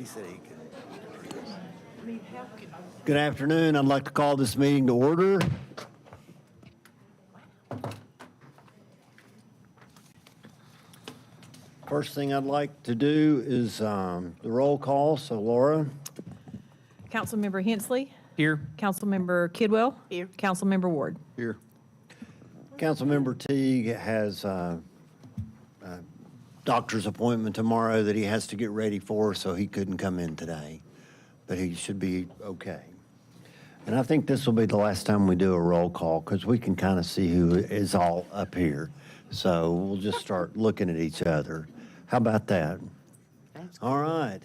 He said he could. Good afternoon. I'd like to call this meeting to order. First thing I'd like to do is the roll call. So Laura. Councilmember Hensley. Here. Councilmember Kidwell. Here. Councilmember Ward. Here. Councilmember Teague has a doctor's appointment tomorrow that he has to get ready for, so he couldn't come in today, but he should be okay. And I think this will be the last time we do a roll call because we can kind of see who is all up here. So we'll just start looking at each other. How about that? All right.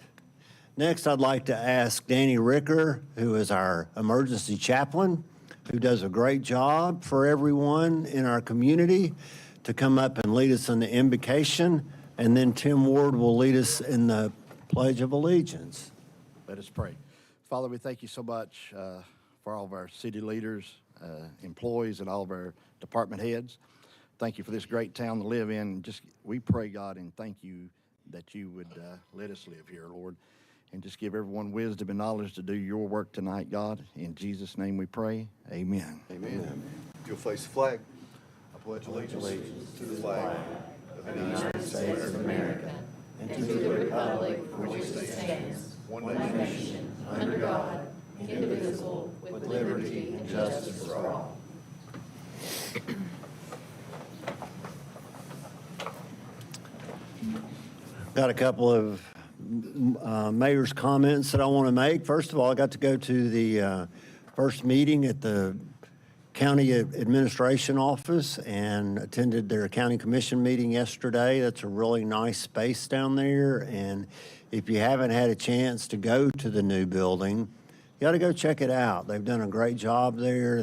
Next, I'd like to ask Danny Ricker, who is our emergency chaplain, who does a great job for everyone in our community, to come up and lead us in the invocation, and then Tim Ward will lead us in the Pledge of Allegiance. Let us pray. Father, we thank you so much for all of our city leaders, employees, and all of our department heads. Thank you for this great town to live in. Just we pray, God, and thank you that you would let us live here, Lord, and just give everyone wisdom and knowledge to do your work tonight, God. In Jesus' name we pray. Amen. Amen. If you'll face the flag, I pledge allegiance to the flag of the United States of America and to the republic for which it stands, one nation, under God, indivisible, with liberty and justice for all. Got a couple of mayor's comments that I want to make. First of all, I got to go to the first meeting at the county administration office and attended their county commission meeting yesterday. That's a really nice space down there. And if you haven't had a chance to go to the new building, you got to go check it out. They've done a great job there.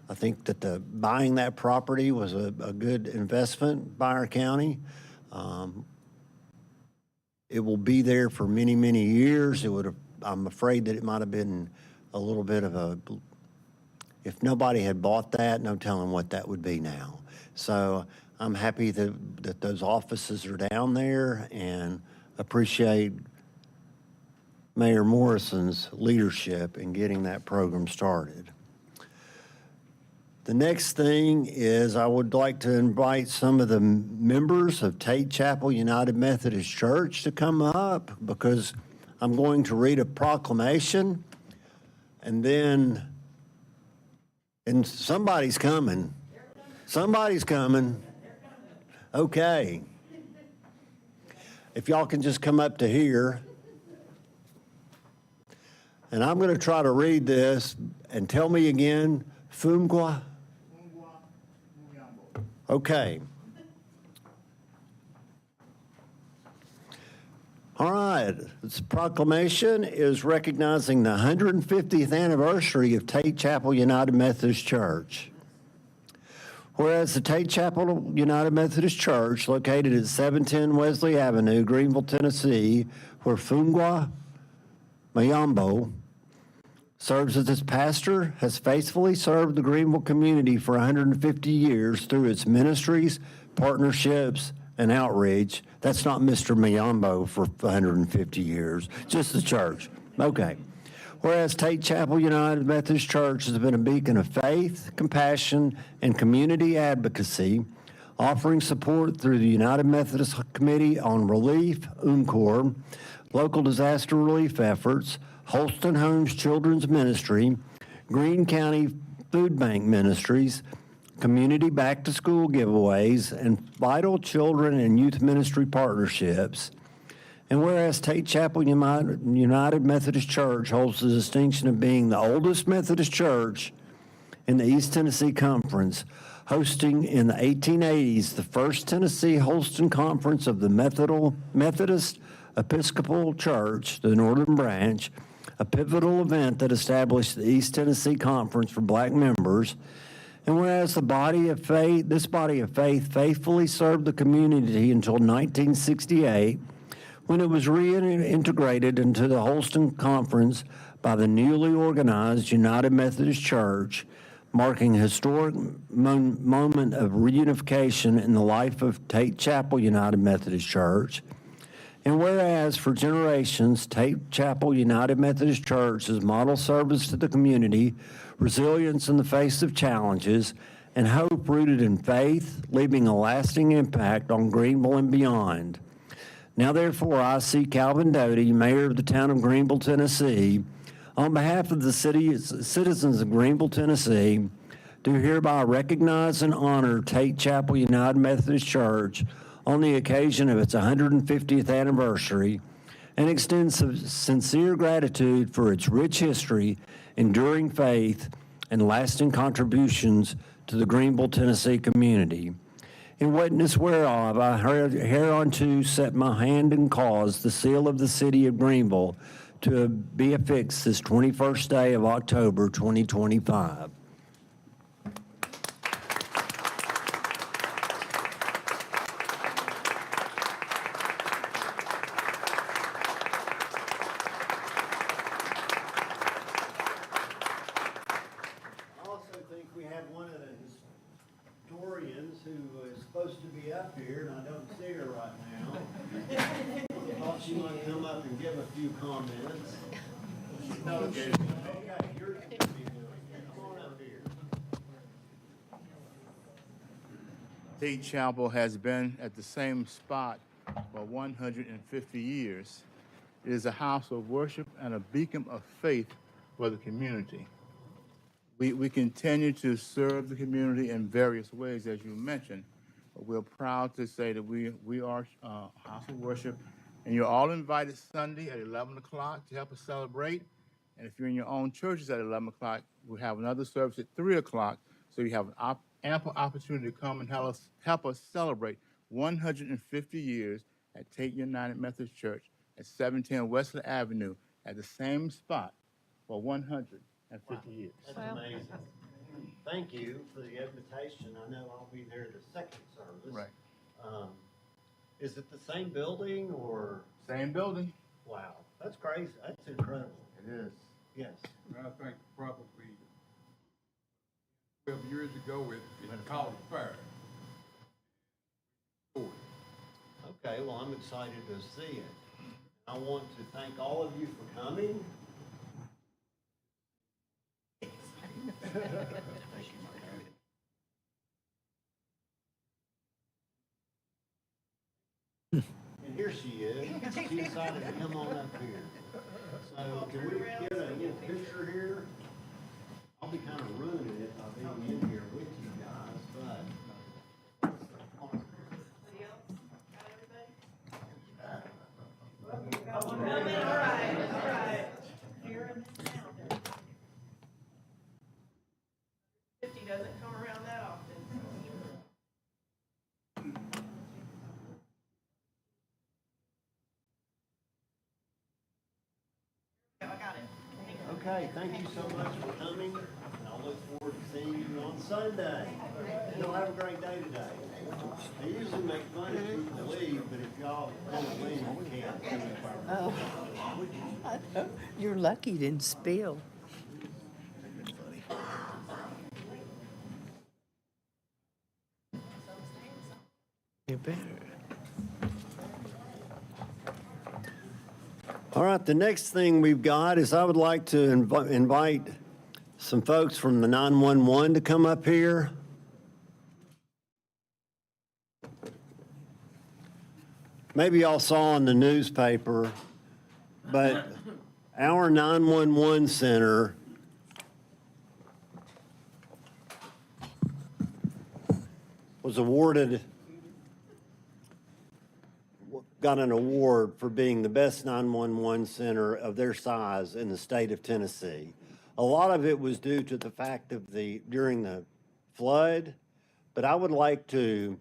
I think that buying that property was a good investment by our county. It will be there for many, many years. I'm afraid that it might have been a little bit of if nobody had bought that, no telling what that would be now. So I'm happy that those offices are down there and appreciate Mayor Morrison's leadership in getting that program started. The next thing is I would like to invite some of the members of Tate Chapel United Methodist Church to come up because I'm going to read a proclamation and somebody's coming. Somebody's coming. Okay. If y'all can just come up to here. And I'm going to try to read this and tell me again, Fumgwa. Okay. All right. This proclamation is recognizing the 150th anniversary of Tate Chapel United Methodist Church. Whereas the Tate Chapel United Methodist Church, located at 710 Wesley Avenue, Greenville, Tennessee, where Fumgwa Mayambo serves as its pastor, has faithfully served the Greenville community for 150 years through its ministries, partnerships, and outreach. That's not Mr. Mayambo for 150 years, just the church. Okay. Whereas Tate Chapel United Methodist Church has been a beacon of faith, compassion, and community advocacy, offering support through the United Methodist Committee on Relief, UMCOR, local disaster relief efforts, Holston Homes Children's Ministry, Greene County Food Bank Ministries, community back-to-school giveaways, and vital children and youth ministry partnerships. And whereas Tate Chapel United Methodist Church holds the distinction of being the oldest Methodist church in the East Tennessee Conference, hosting in the 1880s the first Tennessee Holston Conference of the Methodist Episcopal Church, the Northern Branch, a pivotal event that established the East Tennessee Conference for black members. And whereas this body of faith faithfully served the community until 1968, when it was reintegrated into the Holston Conference by the newly organized United Methodist Church, marking a historic moment of reunification in the life of Tate Chapel United Methodist Church. And whereas for generations, Tate Chapel United Methodist Church has modeled service to the community, resilience in the face of challenges, and hope rooted in faith, leaving a lasting impact on Greenville and beyond. Now therefore, I, C. Calvin Doty, Mayor of the town of Greenville, Tennessee, on behalf of the citizens of Greenville, Tennessee, do hereby recognize and honor Tate Chapel United Methodist Church on the occasion of its 150th anniversary and extend sincere gratitude for its rich history, enduring faith, and lasting contributions to the Greenville, Tennessee community. In witness whereof, I hereunto set my hand and cause the seal of the city of Greenville to be affixed this 21st day of October, 2025. I also think we have one of the historians who is supposed to be up here, and I don't see her right now. Thought she might come up and give a few comments. Okay, you're, come on up here. Tate Chapel has been at the same spot for 150 years. It is a house of worship and a beacon of faith for the community. We continue to serve the community in various ways, as you mentioned. But we're proud to say that we are a house of worship, and you're all invited Sunday at 11 o'clock to help us celebrate. And if you're in your own churches at 11 o'clock, we have another service at 3 o'clock, so you have an ample opportunity to come and help us celebrate 150 years at Tate United Methodist Church at 710 Wesley Avenue at the same spot for 150 years. That's amazing. Thank you for the invitation. I know I'll be there the second service. Right. Is it the same building or? Same building. Wow, that's crazy. That's incredible. It is. Yes. I think probably 12 years ago, it caught fire. Okay, well, I'm excited to see it. I want to thank all of you for coming. And here she is. She decided to come on up here. So can we get a picture here? I'll be kind of ruining it by being in here with you guys, but. Doesn't come around that often. I got it. Okay, thank you so much for coming, and I look forward to seeing you on Sunday. And you'll have a great day today. I usually make fun of people leave, but if y'all don't leave, you can't. Oh, I know. You're lucky you didn't spill. You better. All right, the next thing we've got is I would like to invite some folks from the 911 to come up here. Maybe y'all saw in the newspaper, but our 911 center was got an award for being the best 911 center of their size in the state of Tennessee. A lot of it was due to the fact of during the flood, but I would like to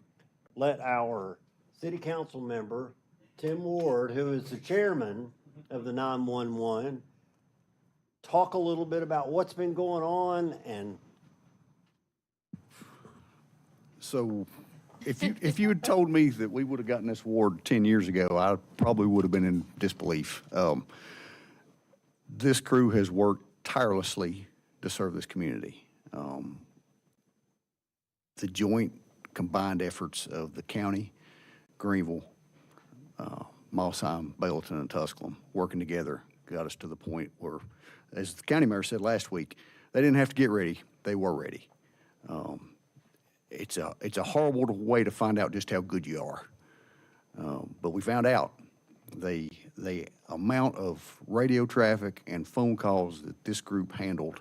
let our city council member, Tim Ward, who is the chairman of the 911, talk a little bit about what's been going on and. So if you had told me that we would have gotten this award 10 years ago, I probably would have been in disbelief. This crew has worked tirelessly to serve this community. The joint combined efforts of the county, Greenville, Mossheim, Bayleton, and Tusculum, working together, got us to the point where, as the county mayor said last week, they didn't have to get ready, they were ready. It's a horrible way to find out just how good you are. But we found out the amount of radio traffic and phone calls that this group handled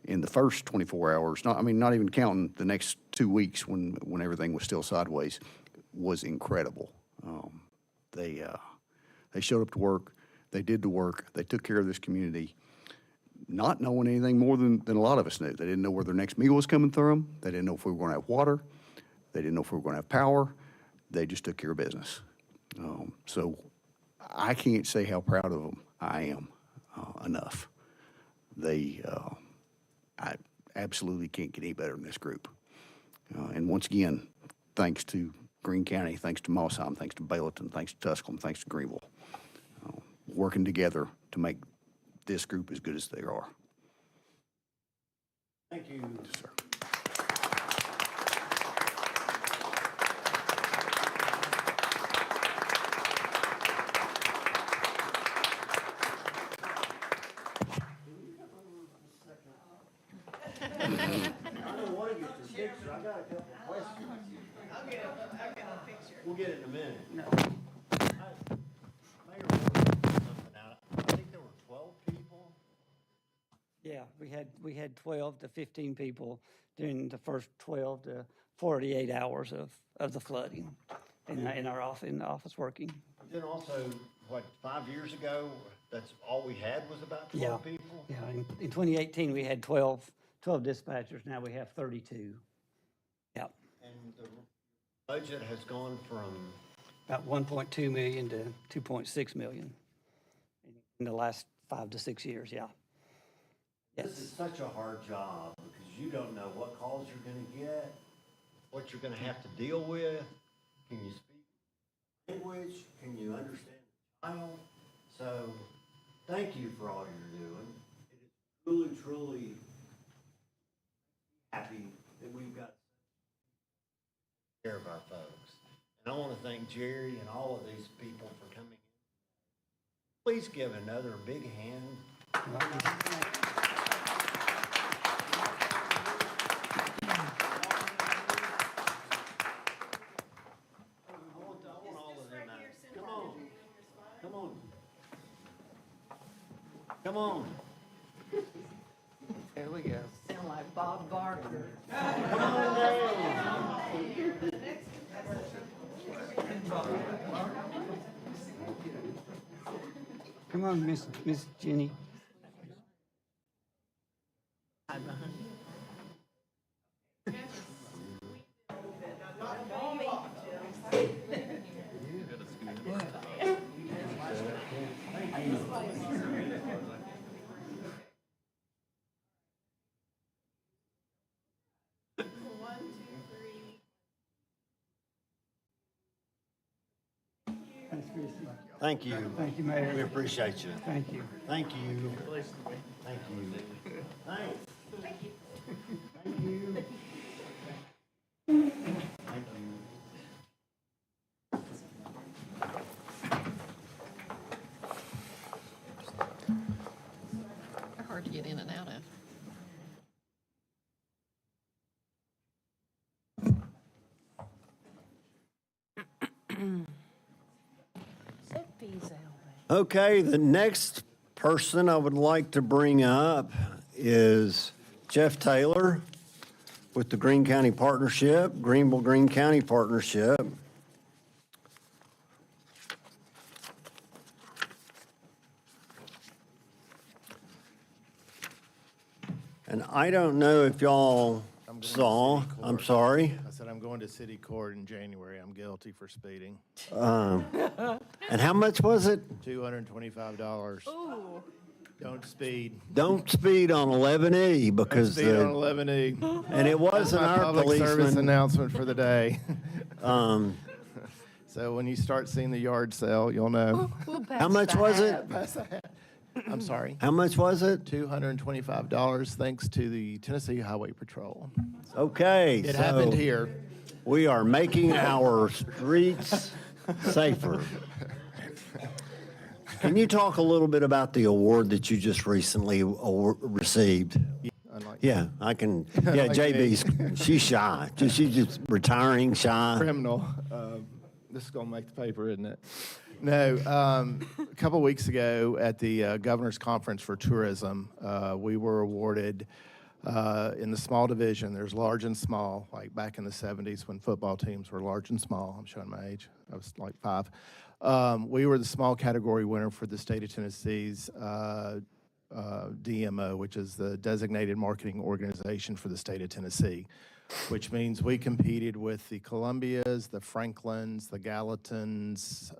in the first 24 hours, not even counting the next 2 weeks when everything was still sideways, was incredible. They showed up to work, they did the work, they took care of this community, not knowing anything more than a lot of us knew. They didn't know where their next meal was coming through them. They didn't know if we were going to have water. They didn't know if we were going to have power. They just took care of business. So I can't say how proud of them I am enough. I absolutely can't get any better than this group. And once again, thanks to Greene County, thanks to Mossheim, thanks to Bayleton, thanks to Tusculum, thanks to Greenville, working together to make this group as good as they are. Thank you. Yes, sir. I don't want to get your picture. I got a couple of questions. I'll get a picture. We'll get it in a minute. No. Mayor, something out. I think there were 12 people. Yeah, we had 12 to 15 people during the first 12 to 48 hours of the flooding in the office working. Then also, 5 years ago, that's all we had was about Yeah. 12 people? Yeah, in 2018, we had 12 dispatchers. Now we have 32. Yeah, And the budget has gone from, about 1.2 million to 2.6 million in the last 5 to 6 years, yeah. this is such a hard job because you don't know what calls you're going to get, what you're going to have to deal with. Can you speak language? Can you understand the child? So thank you for all you're doing. It is truly happy that we've got care of our folks. And I want to thank Jerry and all of these people for coming in. Please give another big hand. Come on. There we go. Sound like Bob Barker. Come on, Miss Jenny. Thank you. Thank you, We Mayor. appreciate you. Thank you. Thank you. Thank you. Thanks. Thank you. Thank you. Thank you. They're hard to get in and out of. Okay, the next person I would like to bring up is Jeff Taylor with the Greene County Partnership, Greenville-Greene County Partnership. And I don't know if y'all I'm going to saw, city I'm court. sorry. I said I'm going to city court in January. I'm guilty for speeding. And how much was it? $225. Ooh. Don't speed. Don't speed on 11E Don't because, speed on 11E. and it That's wasn't my our public service policeman. announcement for the day. Um, So when you start seeing the yard sale, you'll know. How much was it? I'm sorry. How much was it? $225 thanks to the Tennessee Highway Patrol. Okay. It happened so here. We are making our streets safer. Can you talk a little bit about the award that you just recently received? Unlike Yeah, I can. Yeah, JB's, she's shy. She's just retiring shy. criminal. This is going to make the paper, isn't it? No, a couple weeks ago at the Governor's Conference for Tourism, we were awarded in the small division. There's large and small, like back in the 70s when football teams were large and small. I'm showing my age. I was like 5. We were the small category winner for the state of Tennessee's DMO, which is the Designated Marketing Organization for the state of Tennessee, which means we competed with the Columbias, the Franklins, the Gallatins,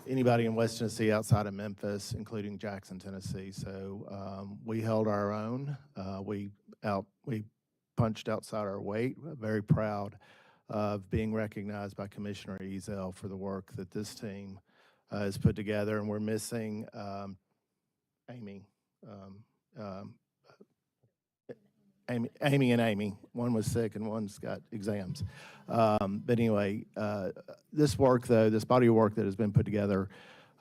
anybody in West Tennessee outside of Memphis, including Jackson, Tennessee. So we held our own. We punched outside our weight. Very proud of being recognized by Commissioner Ezell for the work that this team has put together, and we're missing Amy and Amy. One was sick and one's got exams. But anyway, this work, though, this body of work that has been put together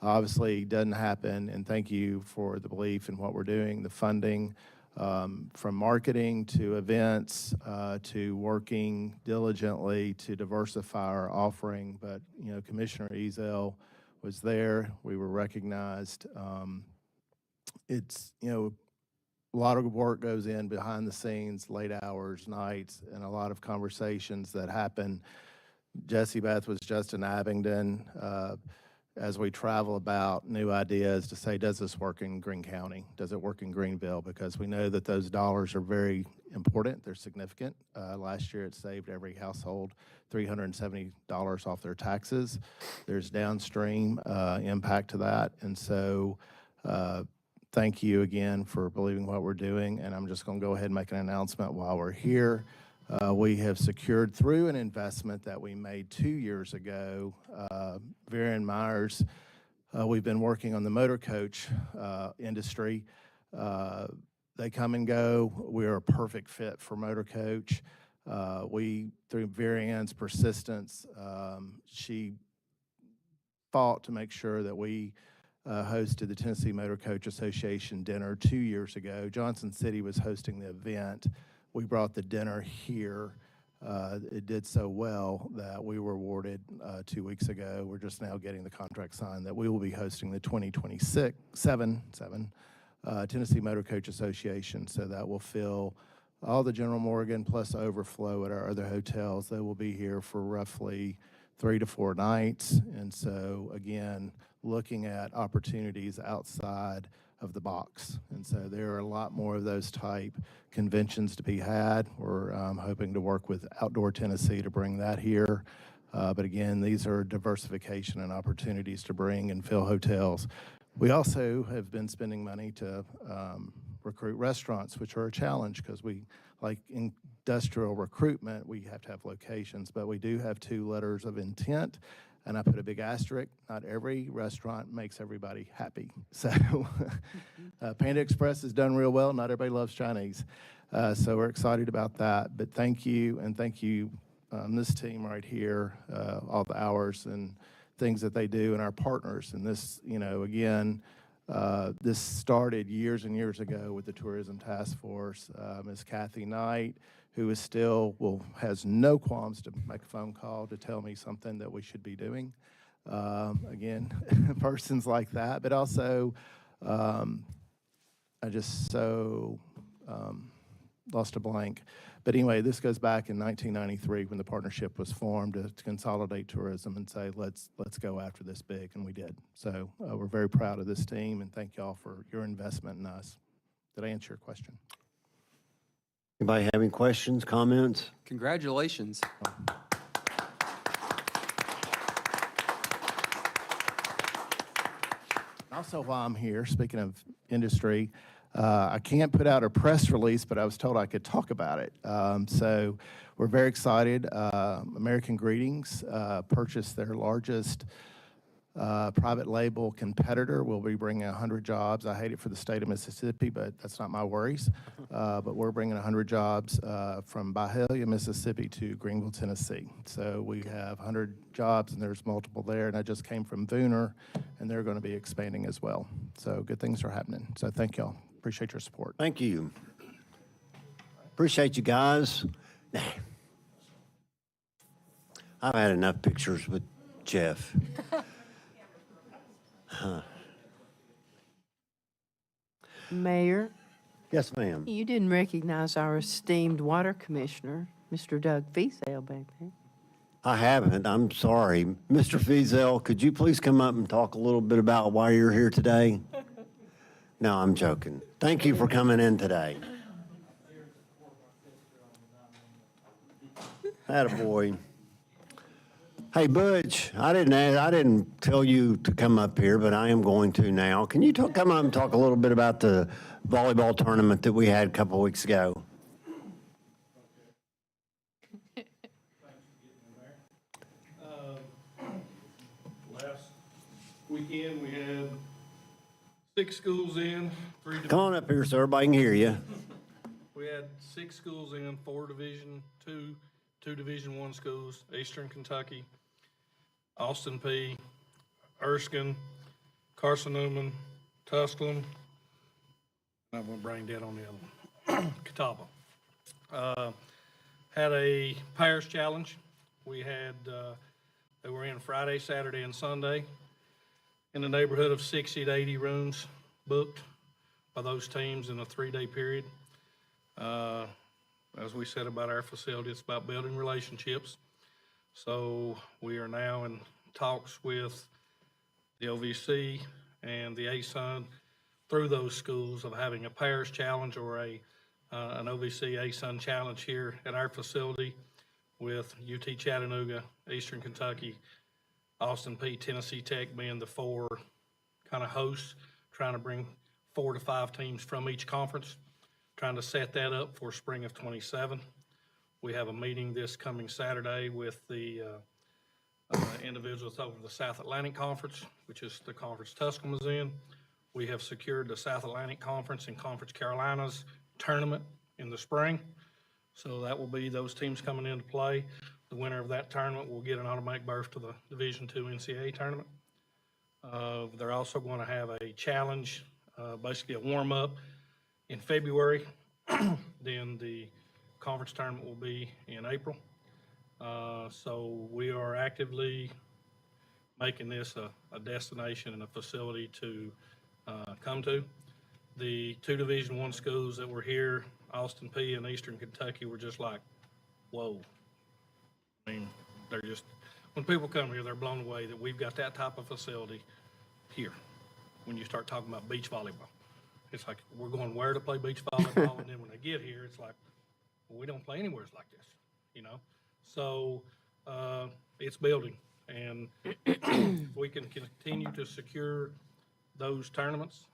obviously doesn't happen, and thank you for the belief in what we're doing, the funding, from marketing to events to working diligently to diversify our offering. But, you know, Commissioner Ezell was there. We were recognized. It's, you know, a lot of work goes in behind the scenes, late hours, nights, and a lot of conversations that happen. Jessie Beth was just in Abingdon as we travel about new ideas to say, does this work in Greene County? Does it work in Greenville? Because we know that those dollars are very important. They're significant. Last year, it saved every household $370 off their taxes. There's downstream impact to that. And so thank you again for believing what we're doing. And I'm just going to go ahead and make an announcement while we're here. We have secured through an investment that we made 2 years ago, Varian Myers. We've been working on the motor coach industry. They come and go. We are a perfect fit for motor coach. Through Varian's persistence, she fought to make sure that we hosted the Tennessee Motor Coach Association dinner 2 years ago. Johnson City was hosting the event. We brought the dinner here. It did so well that we were awarded 2 weeks ago. We're just now getting the contract signed that we will be hosting the 2026 Tennessee Motor Coach Association. So that will fill all the General Morgan plus overflow at our other hotels. They will be here for roughly 3 to 4 nights. And so again, looking at opportunities outside of the box. And so there are a lot more of those type conventions to be had. We're hoping to work with Outdoor Tennessee to bring that here. But again, these are diversification and opportunities to bring and fill hotels. We also have been spending money to recruit restaurants, which are a challenge because we, like industrial recruitment, we have to have locations, but we do have 2 letters of intent. And I put a big asterisk, not every restaurant makes everybody happy. So Panda Express has done real well. Not everybody loves Chinese. So we're excited about that. But thank you, and thank you, this team right here, all the hours and things that they do, and our partners. And this, you know, again, this started years and years ago with the Tourism Task Force. Ms. Kathy Knight, who is still, has no qualms to make a phone call to tell me something that we should be doing. Again, persons like that, but also I just so lost a blank. But anyway, this goes back in 1993 when the partnership was formed to consolidate tourism and say, let's go after this big, and we did. So we're very proud of this team, and thank y'all for your investment in us. Did I answer your question? Anybody have any questions, comments? Congratulations. Also, while I'm here, speaking of industry, I can't put out a press release, but I was told I could talk about it. So we're very excited. American Greetings purchased their largest Private label competitor will be bringing 100 jobs. I hate it for the state of Mississippi, but that's not my worries. But we're bringing 100 jobs from Byhalia, Mississippi to Greenville, Tennessee. So we have 100 jobs, and there's multiple there. And I just came from Vooner, and they're going to be expanding as well. So good things are happening. So thank y'all. Appreciate your support. Thank you. Appreciate you guys. I've had enough pictures with Jeff. Mayor, Yes, ma'am. you didn't recognize our esteemed water commissioner, Mr. Doug Feasel, back there. I haven't. I'm sorry. Mr. Feasel, could you please come up and talk a little bit about why you're here today? No, I'm joking. Thank you for coming in today. Attaboy. Hey, Butch, I didn't tell you to come up here, but I am going to now. Can you come up and talk a little bit about the volleyball tournament that we had a couple weeks ago? Last weekend, we had 6 schools in, 3 Come on up here so everybody can hear you. We had 6 schools in, 4 Division II, 2 Division I schools, Eastern Kentucky, Austin P, Erskine, Carson Newman, Tusculum, I went brain dead on the other one, Catawba. Had a parish challenge. We had, they were in Friday, Saturday, and Sunday, in the neighborhood of 60 to 80 rooms booked by those teams in a 3-day period. As we said about our facility, it's about building relationships. So we are now in talks with the OVC and the ASUN through those schools of having a parish challenge or an OVC ASUN challenge here at our facility with UT Chattanooga, Eastern Kentucky, Austin P, Tennessee Tech being the 4 kind of hosts, trying to bring 4 to 5 teams from each conference, trying to set that up for spring of '27. We have a meeting this coming Saturday with the individuals over the South Atlantic Conference, which is the conference Tusculum is in. We have secured the South Atlantic Conference and Conference Carolinas tournament in the spring. So that will be those teams coming into play. The winner of that tournament will get an automatic berth to the Division II NCAA tournament. They're also going to have a challenge, basically a warm-up in February. Then the conference tournament will be in April. So we are actively making this a destination and a facility to come to. The 2 Division I schools that were here, Austin P and Eastern Kentucky, were just like, whoa. I mean, they're just, when people come here, they're blown away that we've got that type of facility here. When you start talking about beach volleyball, it's like, we're going where to play beach volleyball? And then when they get here, it's like, well, we don't play anywhere like this, you know? So it's building. And if we can continue to secure those tournaments,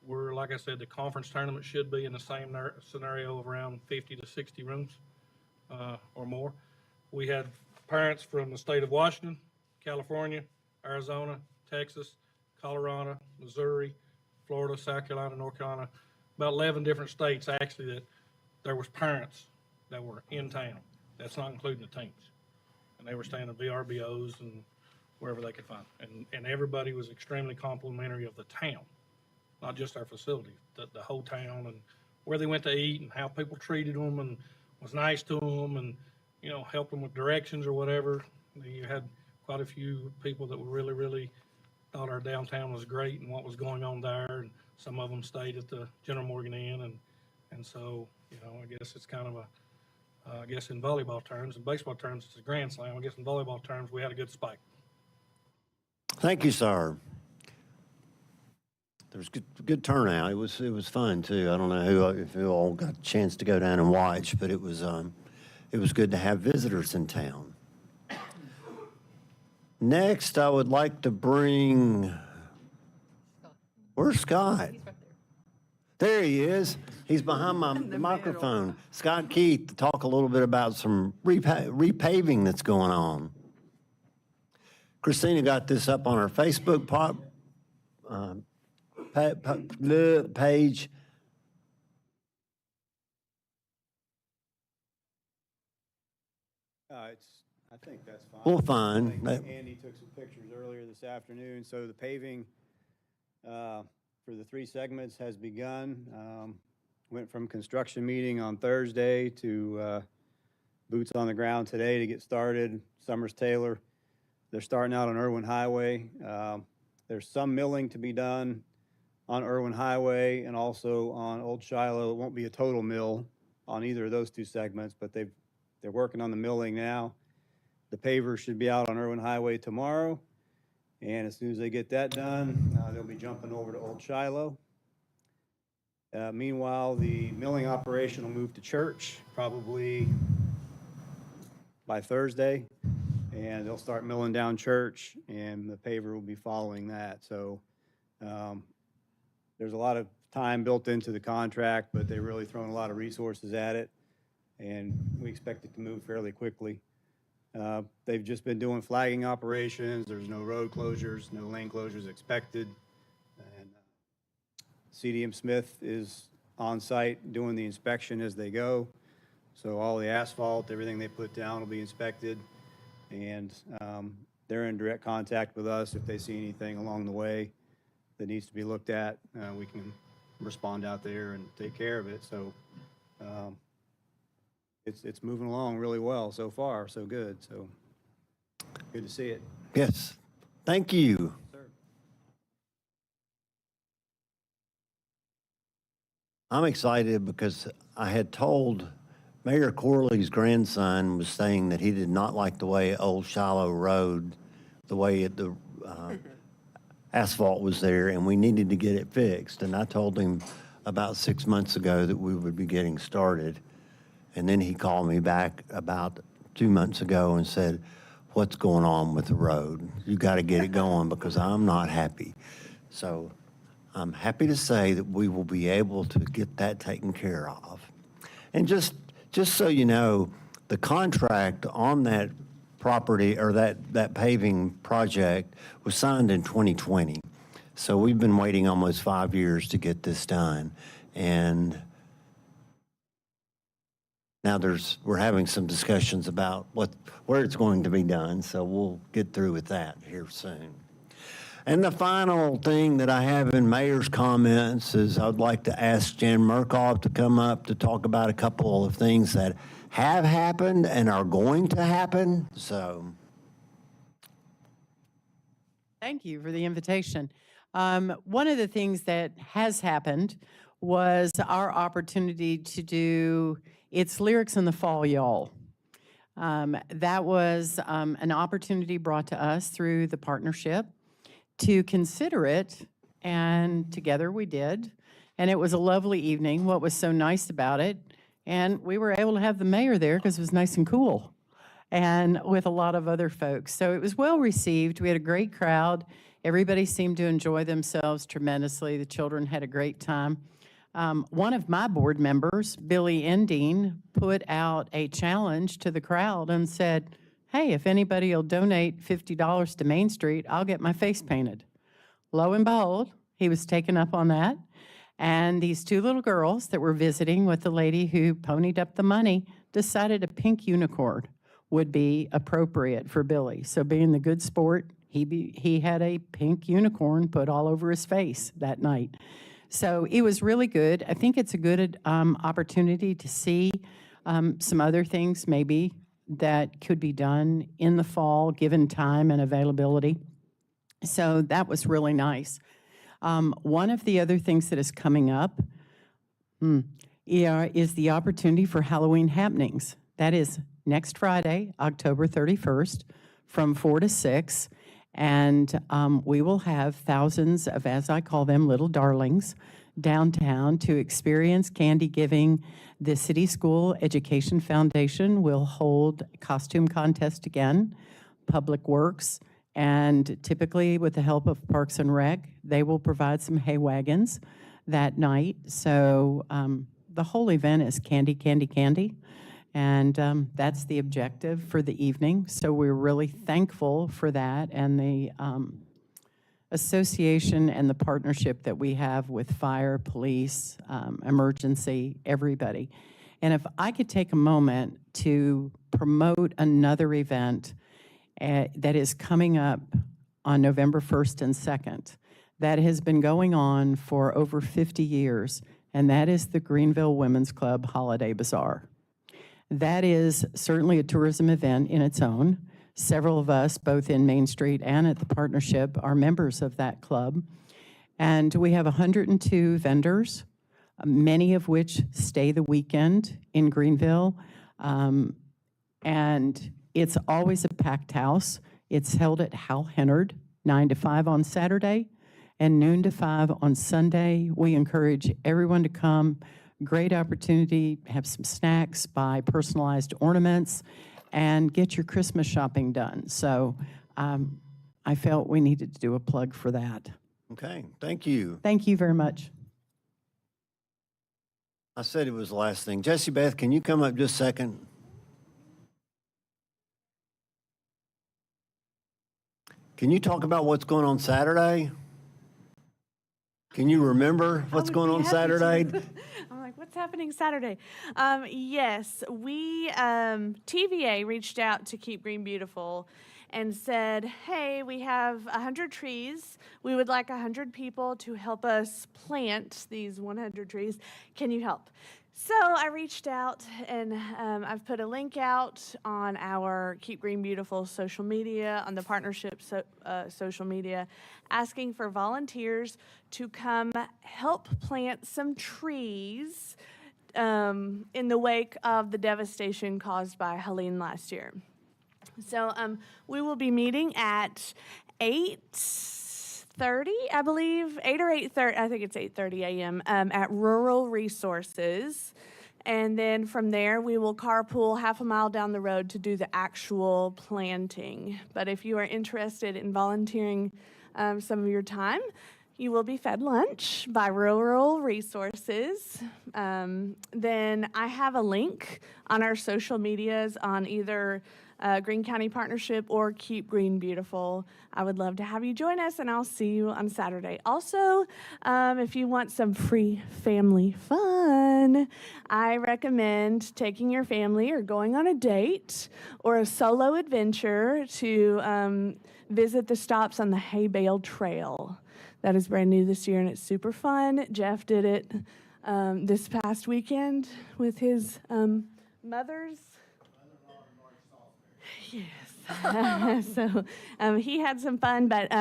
we're, like I said, the conference tournament should be in the same scenario of around 50 to 60 rooms or more. We had parents from the state of Washington, California, Arizona, Texas, Colorado, Missouri, Florida, South Carolina, North Carolina, about 11 different states actually that there was parents that were in town. That's not including the teams. And they were staying at VRBOs and wherever they could find. And everybody was extremely complimentary of the town, not just our facility, the whole town and where they went to eat and how people treated them and was nice to them and, you know, helped them with directions or whatever. You had quite a few people that were really, really thought our downtown was great and what was going on there. And some of them stayed at the General Morgan Inn. And so, you know, I guess it's kind of a, I guess in volleyball terms and baseball terms, it's a grand slam. I guess in volleyball terms, we had a good spike. Thank you, sir. There was good turnout. It was fun too. I don't know if you all got a chance to go down and watch, but it was good to have visitors in town. Next, I would like to bring. Where's Scott? He's right There there. he is. He's behind my microphone. Scott Keith to talk a little bit about some repaving that's going on. Christina got this up on her Facebook page. I think that's fine. Well, fine. I think Andy took some pictures earlier this afternoon, so the paving for the 3 segments has begun. Went from construction meeting on Thursday to boots on the ground today to get started. Summers Taylor, they're starting out on Irwin Highway. There's some milling to be done on Irwin Highway and also on Old Shiloh. It won't be a total mill on either of those 2 segments, but they're working on the milling now. The paver should be out on Irwin Highway tomorrow, and as soon as they get that done, they'll be jumping over to Old Shiloh. Meanwhile, the milling operation will move to Church probably by Thursday, and they'll start milling down Church, and the paver will be following that. So there's a lot of time built into the contract, but they're really throwing a lot of resources at it, and we expect it to move fairly quickly. They've just been doing flagging operations. There's no road closures, no lane closures expected. And CDM Smith is on site doing the inspection as they go. So all the asphalt, everything they put down will be inspected. And they're in direct contact with us. If they see anything along the way that needs to be looked at, we can respond out there and take care of it. So it's moving along really well so far, so good. So good to see it. Yes. Thank you. Sir. I'm excited because I had told Mayor Corley's grandson was saying that he did not like the way Old Shiloh Road, the way the asphalt was there, and we needed to get it fixed. And I told him about 6 months ago that we would be getting started. And then he called me back about 2 months ago and said, what's going on with the road? You got to get it going because I'm not happy. So I'm happy to say that we will be able to get that taken care of. And just so you know, the contract on that property or that paving project was signed in 2020. So we've been waiting almost 5 years to get this done. And now we're having some discussions about where it's going to be done, so we'll get through with that here soon. And the final thing that I have in mayor's comments is I'd like to ask Jan Murkoff to come up to talk about a couple of things that have happened and are going to happen. So, thank you for the invitation. One of the things that has happened was our opportunity to do It's Lyrics in the Fall, Y'all. That was an opportunity brought to us through the partnership to consider it, and together we did. And it was a lovely evening. What was so nice about it, and we were able to have the mayor there because it was nice and cool, and with a lot of other folks. So it was well received. We had a great crowd. Everybody seemed to enjoy themselves tremendously. The children had a great time. One of my board members, Billy Endine, put out a challenge to the crowd and said, hey, if anybody will donate $50 to Main Street, I'll get my face painted. Lo and behold, he was taken up on that. And these 2 little girls that were visiting with the lady who ponied up the money decided a pink unicorn would be appropriate for Billy. So being the good sport, he had a pink unicorn put all over his face that night. So it was really good. I think it's a good opportunity to see some other things maybe that could be done in the fall, given time and availability. So that was really nice. One of the other things that is coming up is the opportunity for Halloween happenings. That is next Friday, October 31st, from 4 to 6. And we will have thousands of, as I call them, little darlings downtown to experience candy giving. The City School Education Foundation will hold a costume contest again, Public Works, and typically with the help of Parks and Rec, they will provide some hay wagons that night. So the whole event is candy, candy, candy. And that's the objective for the evening. So we're really thankful for that and the association and the partnership that we have with fire, police, emergency, everybody. And if I could take a moment to promote another event that is coming up on November 1st and 2nd, that has been going on for over 50 years, and that is the Greenville Women's Club Holiday Bazaar. That is certainly a tourism event in its own. Several of us, both in Main Street and at the partnership, are members of that club. And we have 102 vendors, many of which stay the weekend in Greenville. And it's always a packed house. It's held at Hal Hennard, 9 to 5 on Saturday and noon to 5 on Sunday. We encourage everyone to come. Great opportunity, have some snacks, buy personalized ornaments, and get your Christmas shopping done. So I felt we needed to do a plug for that. Okay, thank you. Thank you very much. I said it was the last thing. Jessie Beth, can you come up just a second? Can you talk about what's going on Saturday? Can you remember what's going on Saturday? I'm like, what's happening Saturday? Yes, we, TVA reached out to Keep Green Beautiful and said, hey, we have 100 trees. We would like 100 people to help us plant these 100 trees. Can you help? So I reached out, and I've put a link out on our Keep Green Beautiful social media, on the partnership social media, asking for volunteers to come help plant some trees in the wake of the devastation caused by Helene last year. So we will be meeting at 8:30, I believe, 8 or 8:30, I think it's 8:30 a.m. At Rural Resources. And then from there, we will carpool half a mile down the road to do the actual planting. But if you are interested in volunteering some of your time, you will be fed lunch by Rural Resources. Then I have a link on our social medias on either Greene County Partnership or Keep Green Beautiful. I would love to have you join us, and I'll see you on Saturday. Also, if you want some free family fun, I recommend taking your family or going on a date or a solo adventure to visit the stops on the Hay Bale Trail. That is brand new this year, and it's super fun. Jeff did it this past weekend with his mother's. Yes. So he had some fun, but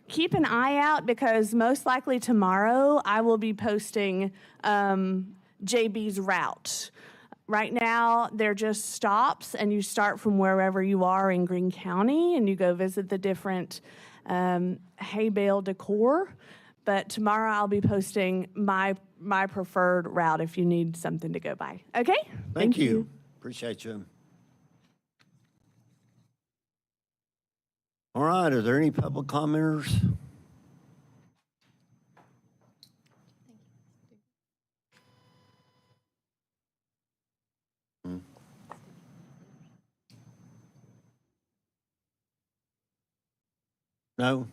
keep an eye out because most likely tomorrow I will be posting JB's route. Right now, they're just stops, and you start from wherever you are in Greene County, and you go visit the different hay bale decor. But tomorrow I'll be posting my preferred route if you need something to go by. Okay? Thank you. Appreciate you. All right, are there any public commenters? No?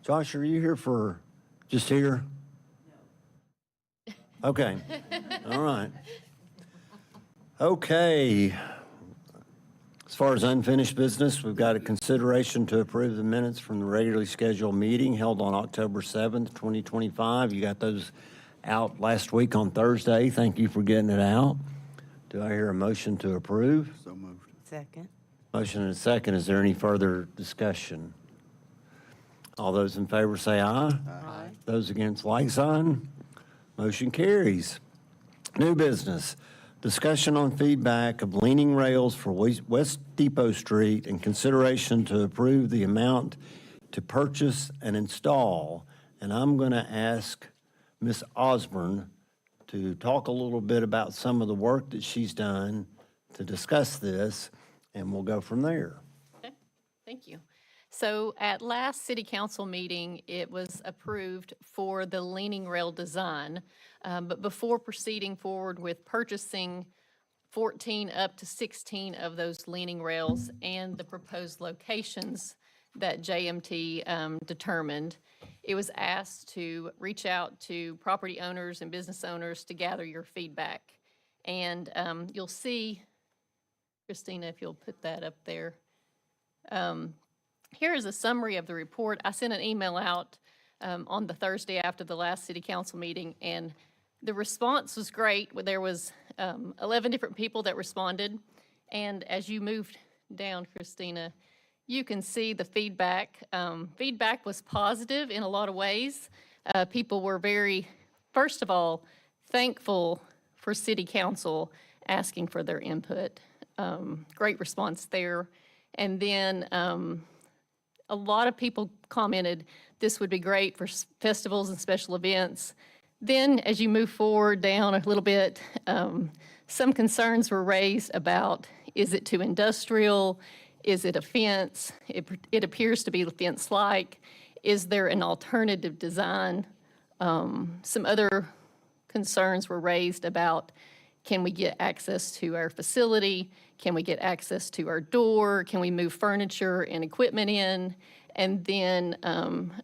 Josh, are you here for just here? No. Okay. All right. Okay. As far as unfinished business, we've got a consideration to approve the minutes from the regularly scheduled meeting held on October 7th, 2025. You got those out last week on Thursday. Thank you for getting it out. Do I hear a motion to approve? So moved. Second. Motion and a second. Is there any further discussion? All those in favor say aye. Aye. Those against, like sign. Motion carries. New business. Discussion on feedback of leaning rails for West Depot Street and consideration to approve the amount to purchase and install. And I'm going to ask Ms. Osborne to talk a little bit about some of the work that she's done to discuss this, and we'll go from there. Okay, thank you. So at last city council meeting, it was approved for the leaning rail design. But before proceeding forward with purchasing 14 up to 16 of those leaning rails and the proposed locations that JMT determined, it was asked to reach out to property owners and business owners to gather your feedback. And you'll see, Christina, if you'll put that up there. Here is a summary of the report. I sent an email out on the Thursday after the last city council meeting, and the response was great. There was 11 different people that responded. And as you moved down, Christina, you can see the feedback. Feedback was positive in a lot of ways. People were very, first of all, thankful for city council asking for their input. Great response there. And then a lot of people commented this would be great for festivals and special events. Then as you move forward down a little bit, some concerns were raised about, is it too industrial? Is it a fence? It appears to be fence-like. Is there an alternative design? Some other concerns were raised about, can we get access to our facility? Can we get access to our door? Can we move furniture and equipment in? And then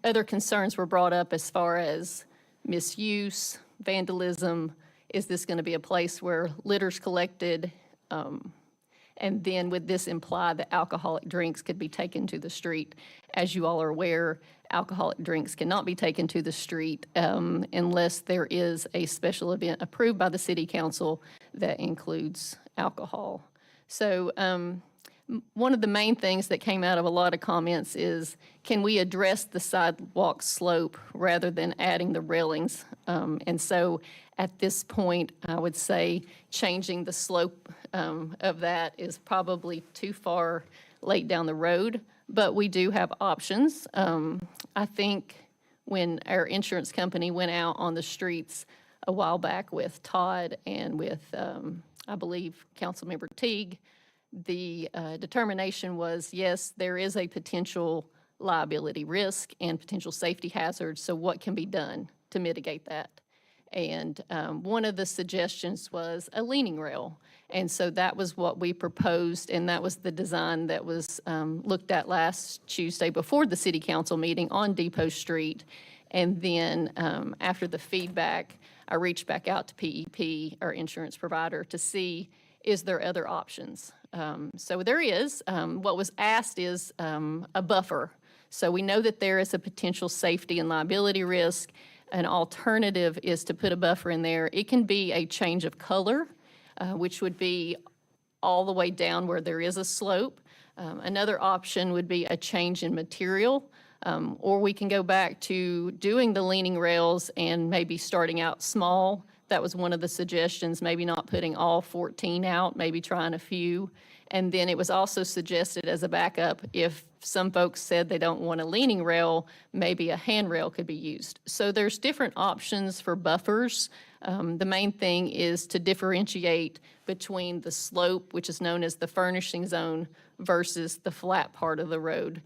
other concerns were brought up as far as misuse, vandalism. Is this going to be a place where litter's collected? And then would this imply that alcoholic drinks could be taken to the street? As you all are aware, alcoholic drinks cannot be taken to the street unless there is a special event approved by the city council that includes alcohol. So one of the main things that came out of a lot of comments is, can we address the sidewalk slope rather than adding the railings? And so at this point, I would say changing the slope of that is probably too far late down the road, but we do have options. I think when our insurance company went out on the streets a while back with Todd and with, I believe, Councilmember Teague, the determination was, yes, there is a potential liability risk and potential safety hazards, so what can be done to mitigate that? And one of the suggestions was a leaning rail. And so that was what we proposed, and that was the design that was looked at last Tuesday before the city council meeting on Depot Street. And then after the feedback, I reached back out to PEP, our insurance provider, to see, is there other options? So there is. What was asked is a buffer. So we know that there is a potential safety and liability risk. An alternative is to put a buffer in there. It can be a change of color, which would be all the way down where there is a slope. Another option would be a change in material, or we can go back to doing the leaning rails and maybe starting out small. That was one of the suggestions, maybe not putting all 14 out, maybe trying a few. And then it was also suggested as a backup, if some folks said they don't want a leaning rail, maybe a handrail could be used. So there's different options for buffers. The main thing is to differentiate between the slope, which is known as the furnishing zone, versus the flat part of the road.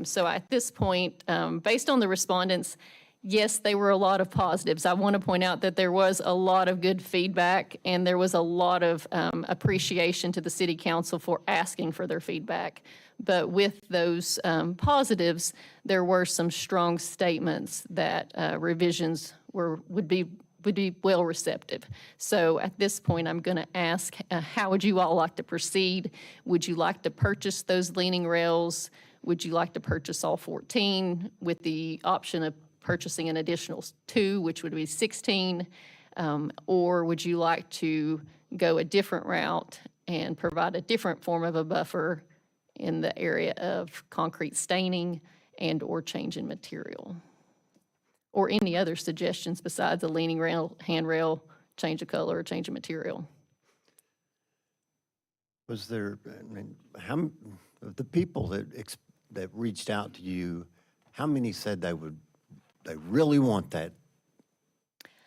So at this point, based on the respondents, yes, there were a lot of positives. I want to point out that there was a lot of good feedback, and there was a lot of appreciation to the city council for asking for their feedback. But with those positives, there were some strong statements that revisions would be well receptive. So at this point, I'm going to ask, how would you all like to proceed? Would you like to purchase those leaning rails? Would you like to purchase all 14 with the option of purchasing an additional 2, which would be 16? Or would you like to go a different route and provide a different form of a buffer in the area of concrete staining and or change in material? Or any other suggestions besides a leaning rail, handrail, change of color, or change of material? Was there, I mean, how, of the people that reached out to you, how many said they really want that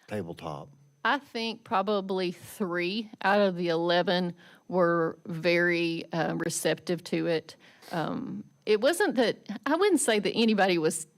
tabletop? I think probably 3 out of the 11 were very receptive to it. It wasn't that, I wouldn't say that anybody was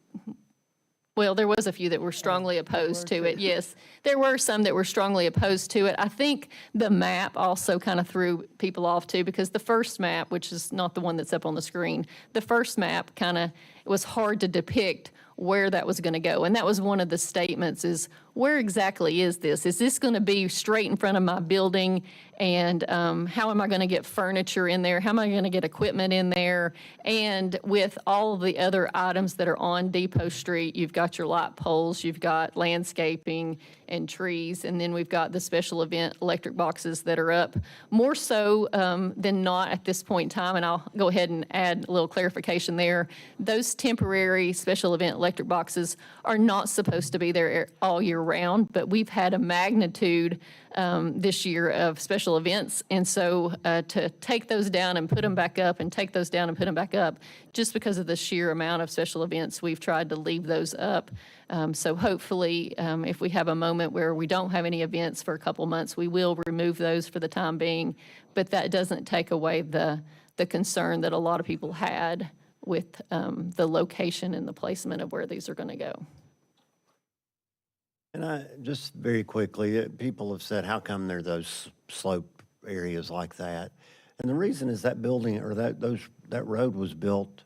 Well, there was a few that were strongly opposed to it, yes. There were some that were strongly opposed to it. I think the map also kind of threw people off too, because the first map, which is not the one that's up on the screen, the first map kind of, it was hard to depict where that was going to go. And that was one of the statements is, where exactly is this? Is this going to be straight in front of my building? And how am I going to get furniture in there? How am I going to get equipment in there? And with all of the other items that are on Depot Street, you've got your light poles, you've got landscaping and trees, and then we've got the special event electric boxes that are up. More so than not at this point in time, and I'll go ahead and add a little clarification there. Those temporary special event electric boxes are not supposed to be there all year round, but we've had a magnitude this year of special events. And so to take those down and put them back up and take those down and put them back up, just because of the sheer amount of special events, we've tried to leave those up. So hopefully, if we have a moment where we don't have any events for a couple months, we will remove those for the time being. But that doesn't take away the concern that a lot of people had with the location and the placement of where these are going to go. And I, just very quickly, people have said, how come there are those slope areas like that? And the reason is that building, or that road was built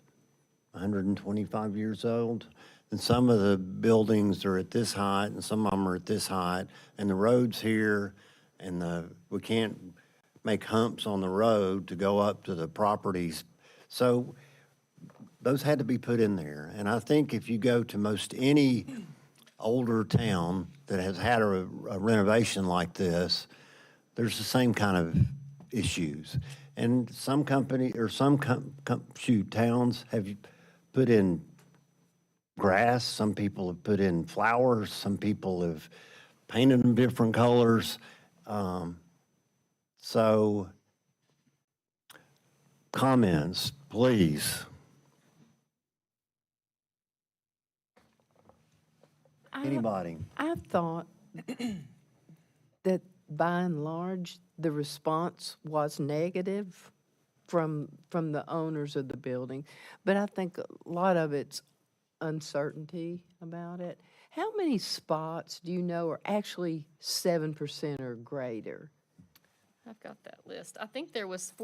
125 years old. And some of the buildings are at this height, and some of them are at this height, and the road's here, and we can't make humps on the road to go up to the properties. So those had to be put in there. And I think if you go to most any older town that has had a renovation like this, there's the same kind of issues. And some company, or some towns have put in grass, some people have put in flowers, some people have painted them different colors. So, comments, please. Anybody? I thought that by and large, the response was negative from the owners of the building. But I think a lot of it's uncertainty about it. How many spots do you know are actually 7% or greater? I've got that list. I think there was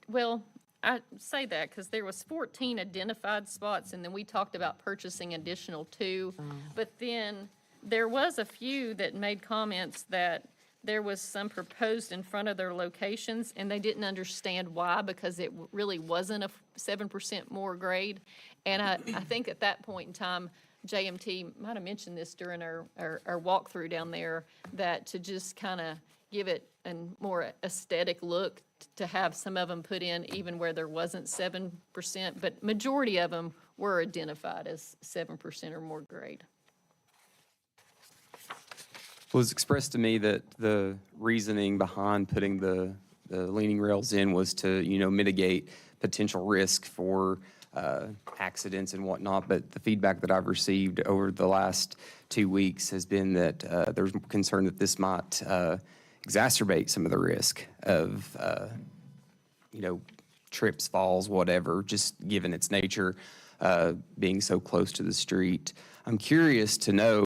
well, I say that because there was 14 identified spots, and then we talked about purchasing additional 2. But then there was a few that made comments that there was some proposed in front of their locations, and they didn't understand why, because it really wasn't a 7% more grade. And I think at that point in time, JMT might have mentioned this during our walkthrough down there, that to just kind of give it a more aesthetic look, to have some of them put in even where there wasn't 7%, but majority of them were identified as 7% or more grade. It was expressed to me that the reasoning behind putting the leaning rails in was to, mitigate potential risk for accidents and whatnot. But the feedback that I've received over the last 2 weeks has been that there's concern that this might exacerbate some of the risk of, trips, falls, whatever, just given its nature, being so close to the street. I'm curious to know,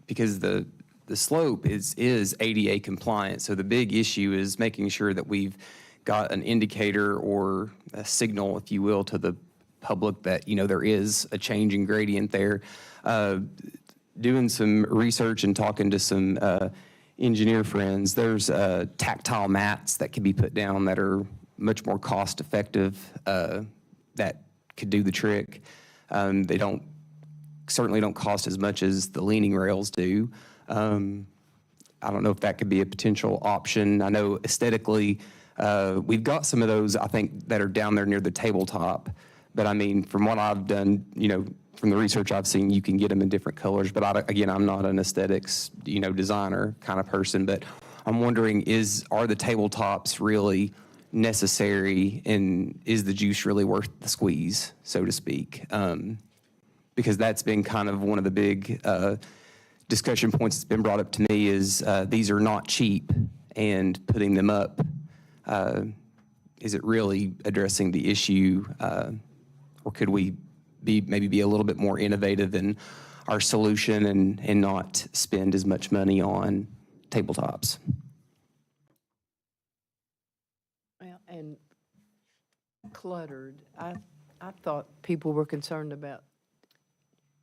because the slope is ADA compliant, so the big issue is making sure that we've got an indicator or a signal, if you will, to the public that, there is a change in gradient there. Doing some research and talking to some engineer friends, there's tactile mats that can be put down that are much more cost effective, that could do the trick. They certainly don't cost as much as the leaning rails do. I don't know if that could be a potential option. I know aesthetically, we've got some of those, I think, that are down there near the tabletop. But I mean, from what I've done, from the research I've seen, you can get them in different colors. But I'm not an aesthetics, designer kind of person. But I'm wondering, are the tabletops really necessary, and is the juice really worth the squeeze, so to speak? Because that's been kind of one of the big discussion points that's been brought up to me is these are not cheap, and putting them up, is it really addressing the issue, or could we maybe be a little bit more innovative and our solution and not spend as much money on tabletops. Well, and cluttered, I thought people were concerned about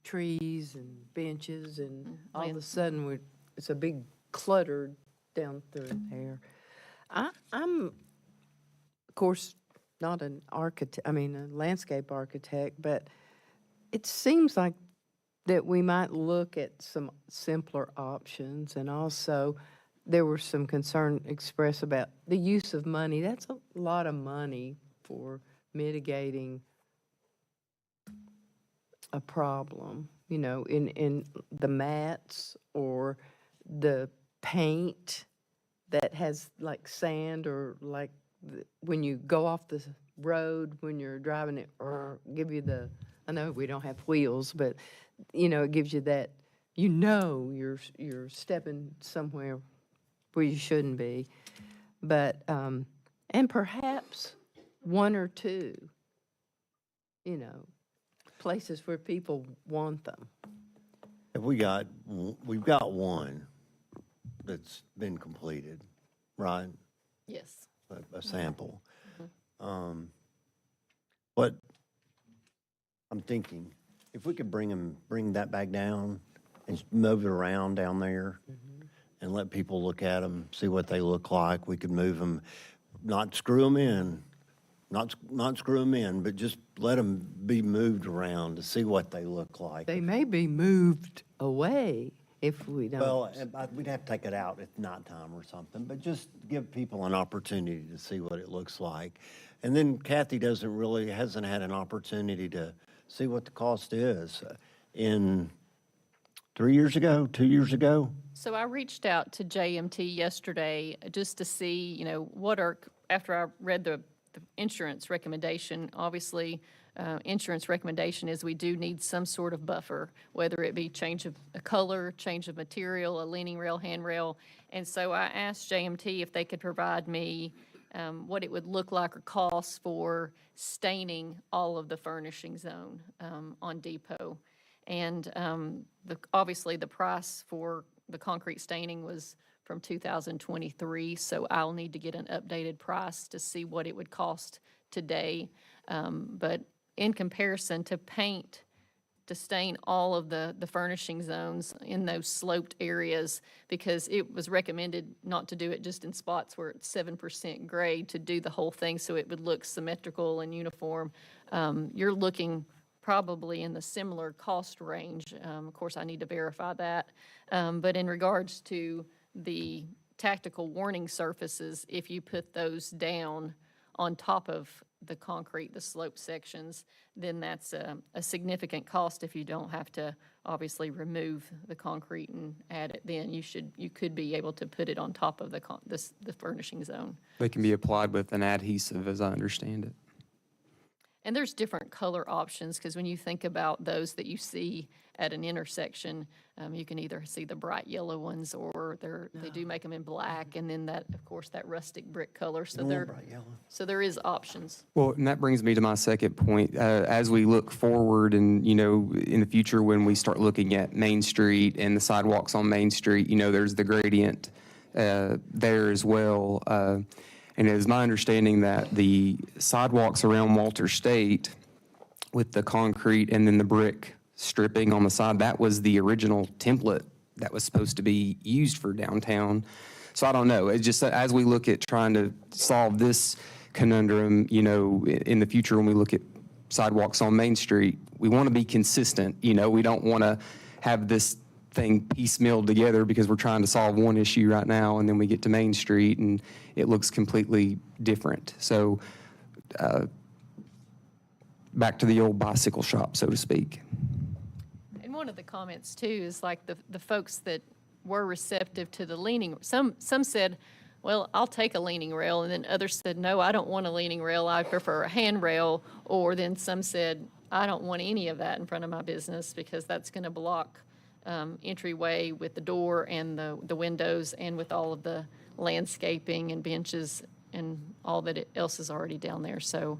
trees and benches, and all of a sudden, it's a big cluttered down through there. I'm, of course, not an architect, I mean, a landscape architect, but it seems like that we might look at some simpler options. And also, there was some concern expressed about the use of money. That's a lot of money for mitigating a problem, you know, in the mats or the paint that has like sand, or like when you go off the road when you're driving it, or give you the, I know we don't have wheels, but you know, it gives you that, you know, you're stepping somewhere where you shouldn't be. But and perhaps one or two, you know, places where people want them. We've got one that's been completed, right? Yes. A sample. But I'm thinking, if we could bring that back down and move it around down there and let people look at them, see what they look like, we could move them, not screw them in, not screw them in, but just let them be moved around to see what they look like. They may be moved away if we don't. Well, we'd have to take it out at nighttime or something, but just give people an opportunity to see what it looks like. And then Kathy hasn't had an opportunity to see what the cost is. In 2 years ago? So I reached out to JMT yesterday just to see, you know, after I read the insurance recommendation, obviously, insurance recommendation is we do need some sort of buffer, whether it be change of a color, change of material, a leaning rail, handrail. And so I asked JMT if they could provide me what it would look like or cost for staining all of the furnishing zone on Depot. And obviously, the price for the concrete staining was from 2023, so I'll need to get an updated price to see what it would cost today. But in comparison to paint, to stain all of the furnishing zones in those sloped areas, because it was recommended not to do it just in spots where it's 7% grade, to do the whole thing so it would look symmetrical and uniform. You're looking probably in the similar cost range. Of course, I need to verify that. But in regards to the tactical warning surfaces, if you put those down on top of the concrete, the slope sections, then that's a significant cost. If you don't have to obviously remove the concrete and add it, then you could be able to put it on top of the furnishing zone. They can be applied with an adhesive, as I understand it. And there's different color options, because when you think about those that you see at an intersection, you can either see the bright yellow ones, or they do make them in black, and then that, of course, that rustic brick color. So so there is options. Well, and that brings me to my second point. As we look forward and, you know, in the future when we start looking at Main Street and the sidewalks on Main Street, you know, there's the gradient there as well. And it is my understanding that the sidewalks around Walter State with the concrete and then the brick stripping on the side, that was the original template that was supposed to be used for downtown. So I don't know. It's just as we look at trying to solve this conundrum, you know, in the future when we look at sidewalks on Main Street, we want to be consistent. You know, we don't want to have this thing piecemealed together because we're trying to solve one issue right now, and then we get to Main Street and it looks completely different. So back to the old bicycle shop, so to speak. And one of the comments too is like the folks that were receptive to the leaning, some said, well, I'll take a leaning rail, and then others said, no, I don't want a leaning rail, I prefer a handrail. Or then some said, I don't want any of that in front of my business because that's going to block entryway with the door and the windows, and with all of the landscaping and benches and all that else is already down there. So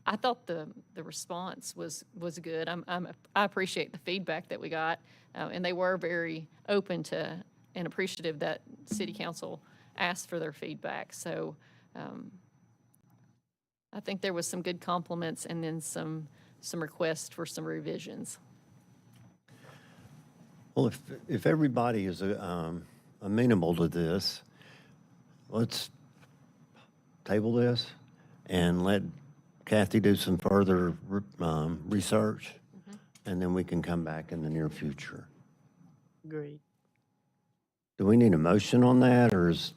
I thought the response was good. I appreciate the feedback that we got, and they were very open to and appreciative that city council asked for their feedback. So I think there was some good compliments and then some requests for some revisions. Well, if everybody is amenable to this, let's table this and let Kathy do some further research, and then we can come back in the near future. Great. Do we need a motion on that, or is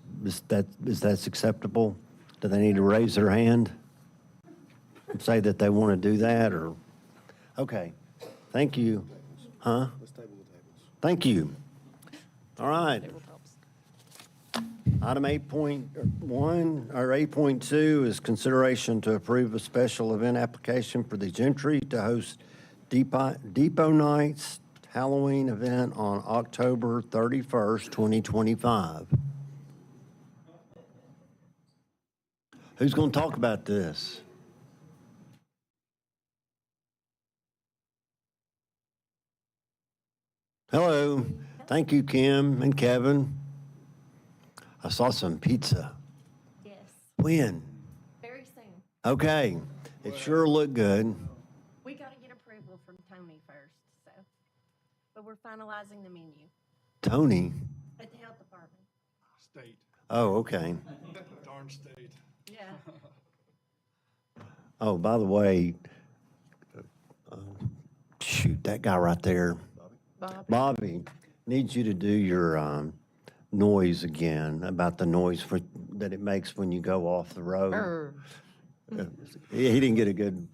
that acceptable? Do they need to raise their hand and say that they want to do that, or? Okay, thank you. Huh? Let's table the tables. Thank you. All right. Item 8.1, or 8.2 is consideration to approve a special event application for the Gentry to host Depot Nights Halloween event on October 31st, 2025. Who's going to talk about this? Hello. Thank you, Kim and Kevin. I saw some pizza. Yes, When? very soon. Okay. It sure looked good. We got to get approval from Tony first, so, but we're finalizing the menu Tony? at the health department. State. Oh, okay. Darn state. Yeah. Oh, by the way, shoot, that guy right there, Bobby, needs you to do your noise again, about the noise that it makes when you go off the road. He didn't get a good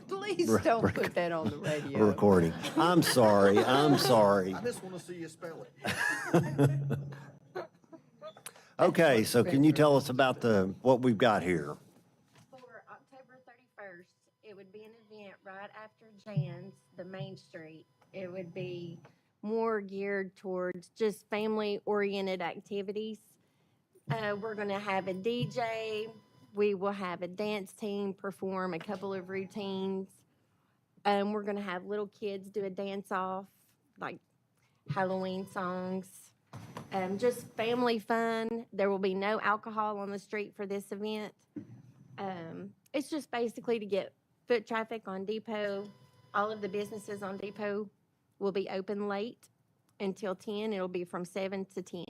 Please don't put that on the radio. recording. I'm sorry. I'm sorry. I just want to see you spell it. Okay, so can you tell us about what we've got here? For October 31st, it would be an event right after Jan's, the Main Street. It would be more geared towards just family-oriented activities. We're going to have a DJ. We will have a dance team perform a couple of routines. We're going to have little kids do a dance-off, like Halloween songs. Just family fun. There will be no alcohol on the street for this event. It's just basically to get foot traffic on Depot. All of the businesses on Depot will be open late until 10. It'll be from 7 to 10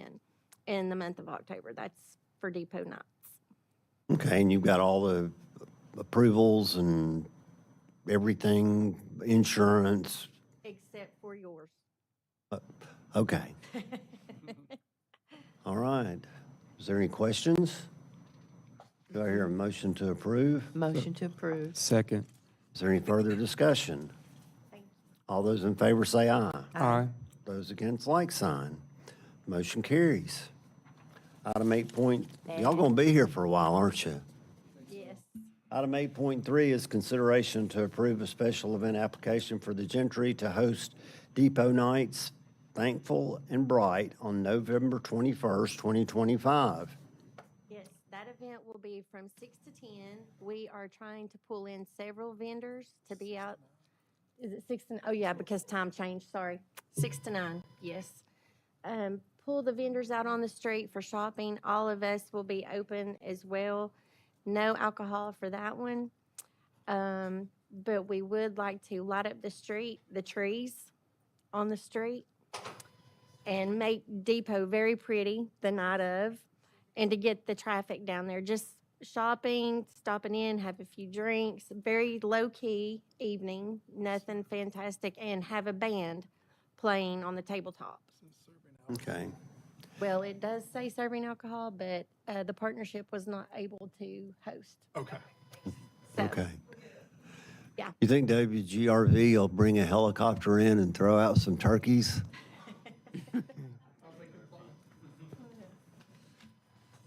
in the month of October. That's for Depot nights. Okay, and you've got all the approvals and everything, insurance. Except for yours. Okay. All right. Is there any questions? Do I hear a motion to approve? Motion to approve. Second. Is there any further discussion? All those in favor say aye. Aye. Those against, like sign. Motion carries. Item 8 point, y'all gonna be here for a while, aren't you? Yes. Item 8.3 is consideration to approve a special event application for the Gentry to host Depot Nights Thankful and Bright on November 21st, 2025. Yes, that event will be from 6 to 10. We are trying to pull in several vendors to be out. Is it 6 to, oh yeah, because time changed, sorry. 6 to 9, yes. Pull the vendors out on the street for shopping. All of us will be open as well. No alcohol for that one. But we would like to light up the trees on the street, and make Depot very pretty the night of, and to get the traffic down there. Just shopping, stopping in, have a few drinks, very low-key evening, nothing fantastic, and have a band playing on the tabletop. Okay. Well, it does say serving alcohol, but the partnership was not able to host. Okay. So, Okay. yeah. You think WGRV will bring a helicopter in and throw out some turkeys?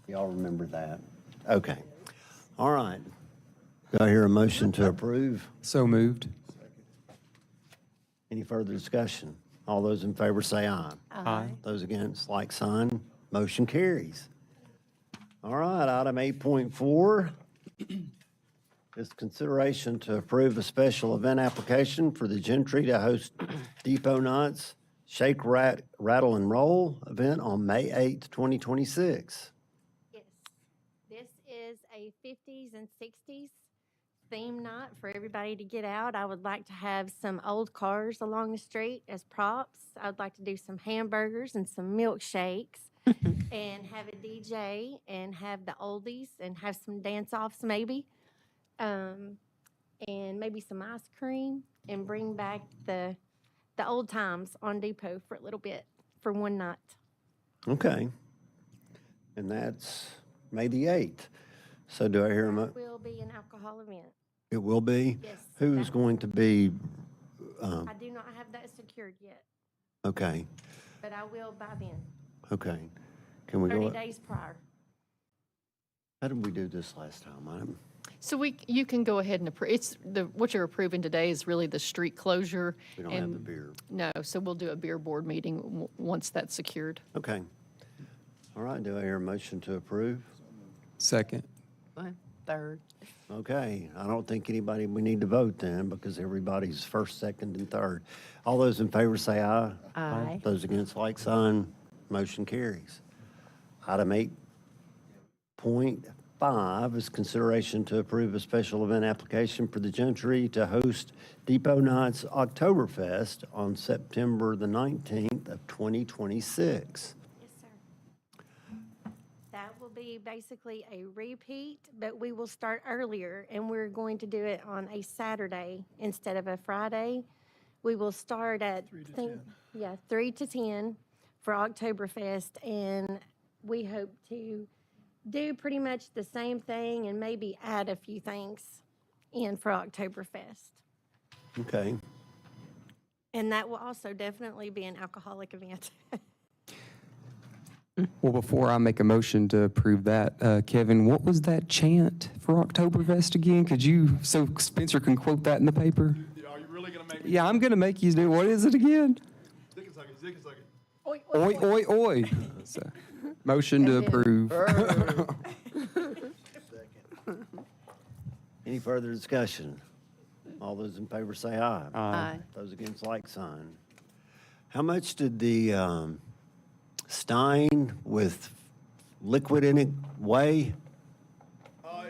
Y'all remember that? Okay. All right. Do I hear a motion to approve? So moved. Any further discussion? All those in favor say aye. Aye. Those against, like sign. Motion carries. All right, item 8.4 is consideration to approve a special event application for the Gentry to host Depot Nuts Shake, Rattle, and Roll event on May 8th, 2026. Yes. This is a 50s and 60s theme night for everybody to get out. I would like to have some old cars along the street as props. I would like to do some hamburgers and some milkshakes and have a DJ and have the oldies and have some dance-offs maybe. And maybe some ice cream and bring back the old times on Depot for a little bit for one night. Okay. And that's May the 8th. So do I hear It will be an alcohol event. It will be? Yes. Who's going to be, I do not have that secured yet, okay, but I will by then, okay. Can we 30 go, days prior. how did we do this last time? So you can go ahead and approve, what you're approving today is really the street closure. We don't have and- the beer. No, so we'll do a beer board meeting once that's secured. Okay. All right, do I hear a motion to approve? Second. Third. Okay, I don't think we need to vote then because everybody's first, second, and third. All those in favor say aye. Aye. Those against, like sign. Motion carries. Item 8.5 is consideration to approve a special event application for the Gentry to host Depot Nights Oktoberfest on September the 19th of 2026. Yes, sir. That will be basically a repeat, but we will start earlier, and we're going to do it on a Saturday instead of a Friday. We will start at 3 to 10 for Oktoberfest, and we hope to do pretty much the same thing and maybe add a few things in for Oktoberfest. Okay. And that will also definitely be an alcoholic event. Well, before I make a motion to approve that, Kevin, what was that chant for Oktoberfest again? Could you, so Spencer can quote that in the paper? Are you really gonna make me? Yeah, I'm going to make you do, what is it again? Zick and suck it. Oi, oi, oi. So, motion to approve. Any further discussion? All those in favor say aye. Aye. Those against, like sign. How much did the Stein with liquid in it weigh?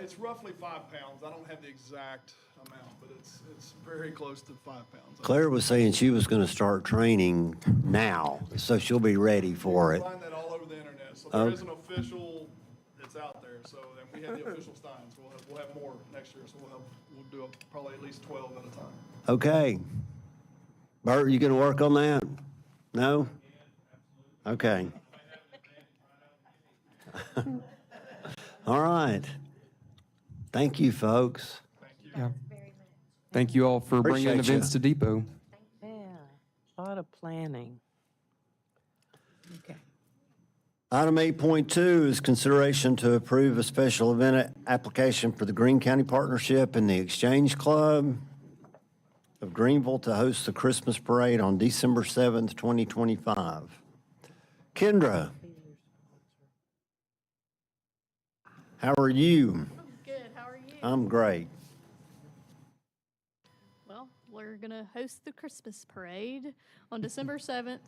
It's roughly 5 pounds. I don't have the exact amount, but it's very close to 5 pounds. Claire was saying she was going to start training now, so she'll be ready for it. You can find that all over the internet. So there is an official, it's out there. So then we have the official Steins. We'll have more next year. So we'll do probably at least 12 at a time. Okay. Bert, you going to work on that? No? Okay. All right. Thank you, folks. Yeah. Thank you all for bringing Appreciate events ya. to Depot. Yeah, a lot of planning. Okay. Item 8.2 is consideration to approve a special event application for the Greene County Partnership and the Exchange Club of Greenville to host the Christmas Parade on December 7th, 2025. Kendra, how are you? Good, how are you? I'm great. Well, we're going to host the Christmas parade on December 7th,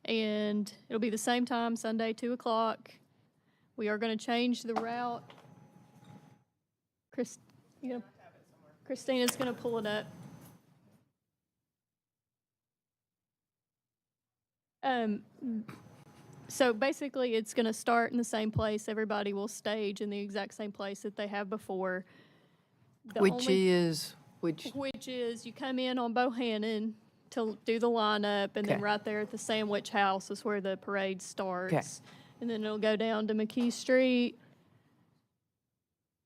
and it'll be the same time, Sunday, 2 o'clock. We are going to change the route. Christina's going to pull it up. So basically, it's going to start in the same place. Everybody will stage in the exact same place that they have before. Which is you come in on Bohannon to do the lineup, and then Okay. right there at the Sandwich House is where the parade starts. And then it'll go down to McKee Street,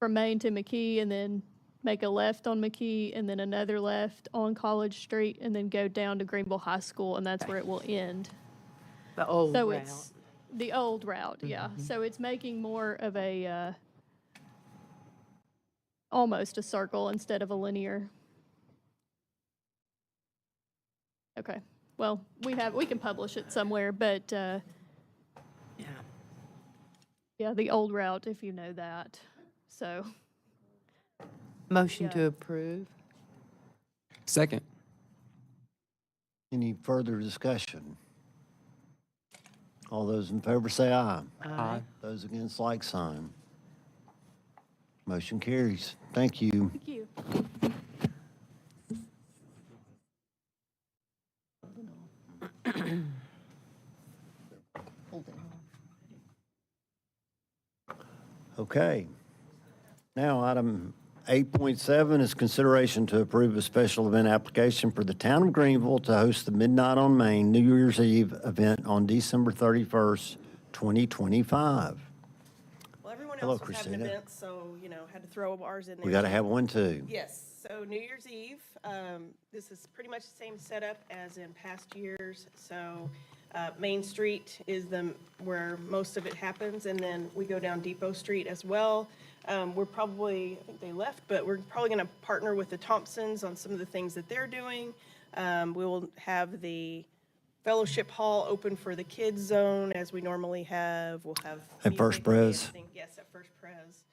from Main to McKee, and then make a left on McKee, and then another left on College Street, and then go down to Greenville High School, and that's where it will end. the old So route. it's the old route, yeah. So it's making more of a, almost a circle instead of a linear. Okay, well, we can publish it somewhere, but, yeah, the old route, if you know that, so. Motion to approve. Second. Any further discussion? All those in favor say aye. Aye. Those against, like sign. Motion carries. Thank you. Thank you. Okay. Now, item 8.7 is consideration to approve a special event application for the town of Greenville to host the Midnight on Main New Year's Eve event on December 31st, 2025. Well, everyone Hello, else was having Christina. events, so, had to throw ours in there. We got to have one too. Yes, so New Year's Eve, this is pretty much the same setup as in past years. So Main Street is where most of it happens, and then we go down Depot Street as well. We're probably, I think they left, but we're probably going to partner with the Thompsons on some of the things that they're doing. We will have the Fellowship Hall open for the kids zone as we normally have. We'll have At First music, Pres? dancing. Yes, at First Pres.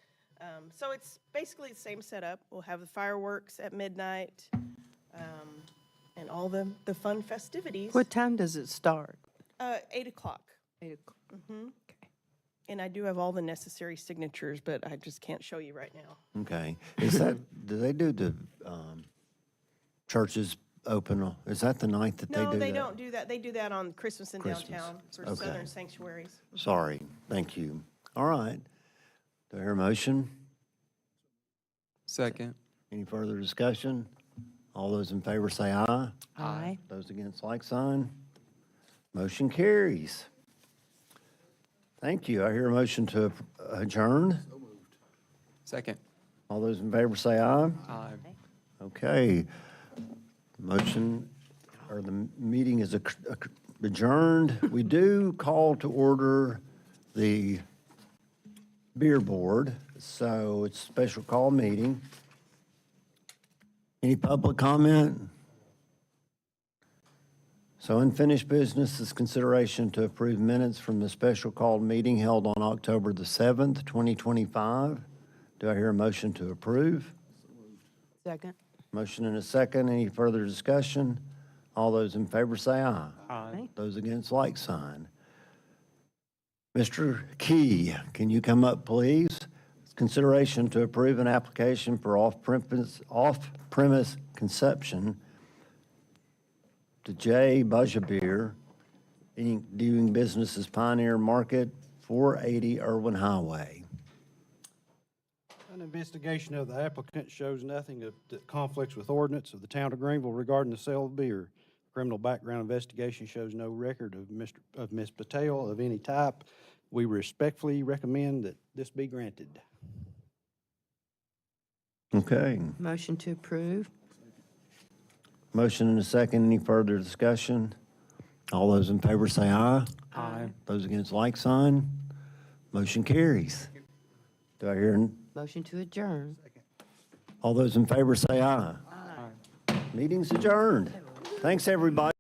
So it's basically the same setup. We'll have the fireworks at midnight, and all the fun festivities. What time does it start? 8 o'clock. 8 o'clock. Mm-hmm. And I do have all the necessary signatures, but I just can't show you right now. Okay. Is that, do they do the churches open? Is that the night that they do that? No, they don't do that. They do that on Christmas in Christmas. downtown for Okay. Southern Sanctuaries. Sorry. Thank you. All right. Do I hear a motion? Second. Any further discussion? All those in favor say aye. Aye. Those against, like sign. Motion carries. Thank you. I hear a motion to adjourn. Second. All those in favor say aye. Aye. Okay. Motion, or the meeting is adjourned. We do call to order the beer board, so it's a special call meeting. Any public comment? So unfinished business is consideration to approve minutes from the special called meeting held on October the 7th, 2025. Do I hear a motion to approve? Second. Motion and a second. Any further discussion? All those in favor say aye. Aye. Those against, like sign. Mr. Key, can you come up, please? Consideration to approve an application for off-premise conception to J. Bajabir, Inc., doing business as Pioneer Market, 480 Irwin Highway. An investigation of the applicant shows nothing that conflicts with ordinance of the town of Greenville regarding the sale of beer. Criminal background investigation shows no record of Ms. Patel of any type. We respectfully recommend that this be granted. Okay. Motion to approve. Motion and a second. Any further discussion? All those in favor say aye. Aye. Those against, like sign. Motion carries. Do I hear? Motion to adjourn. All those in favor say aye. Meeting's adjourned. Thanks, everybody.